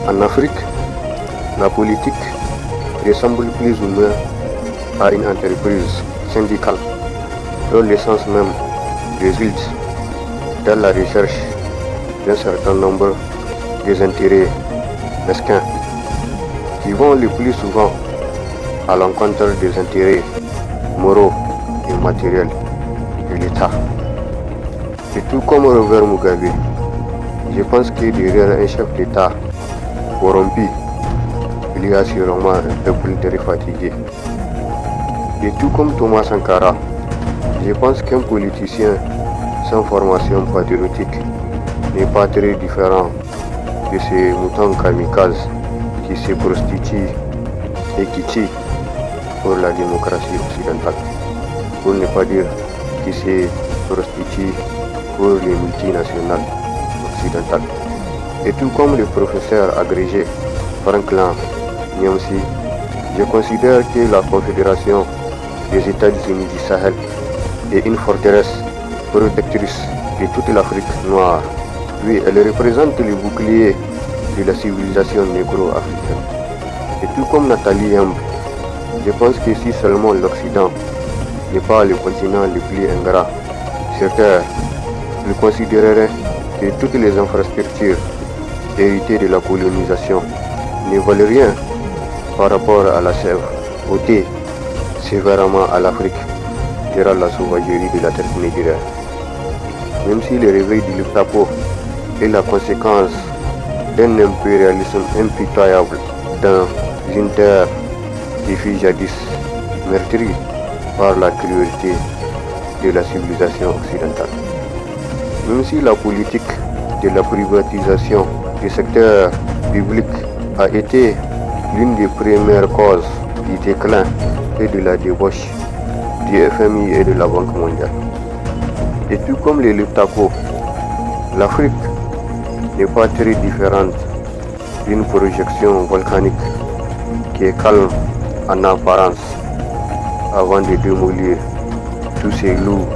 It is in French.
En Afrique, la politique ressemble plus ou moins à une entreprise syndicale dont l'essence même résulte dans la recherche d'un certain nombre des intérêts mesquins qui vont le plus souvent à l'encontre des intérêts moraux et matériels de l'État. Et tout comme Robert Mugabe, je pense que derrière un chef d'État corrompu, il y a sûrement un peuple très fatigué. Et tout comme Thomas Sankara, je pense qu'un politicien sans formation patriotique n'est pas très différent de ces moutons kamikazes qui se prostituent et qui tuent pour la démocratie occidentale, pour ne pas dire qui se prostituent pour les multinationales occidentales. Et tout comme le professeur agrégé Franklin Nyamsi, je considère que la Confédération des États-Unis du Sahel est une forteresse protectrice de toute l'Afrique noire. Oui, elle représente le bouclier de la civilisation négro-africaine. Et tout comme Nathalie Yamb, je pense que si seulement l'Occident n'est pas le continent le plus ingrat sur Terre, il considérerait que toutes les infrastructures héritées de la colonisation ne valent rien par rapport à la sève ôtée sévèrement à l'Afrique durant la sauvagerie de la traite négrière. Même si le réveil du Liptako est la conséquence d'un impérialisme impitoyable dans une terre qui fut jadis meurtrie par la cruauté de la civilisation occidentale. Même si la politique de la privatisation du secteur public a été l'une des premières causes du déclin et de la débauche du FMI et de la Banque mondiale. Et tout comme les Liptako, l'Afrique n'est pas très différente d'une projection volcanique qui est calme en apparence avant de démolir tous ces loups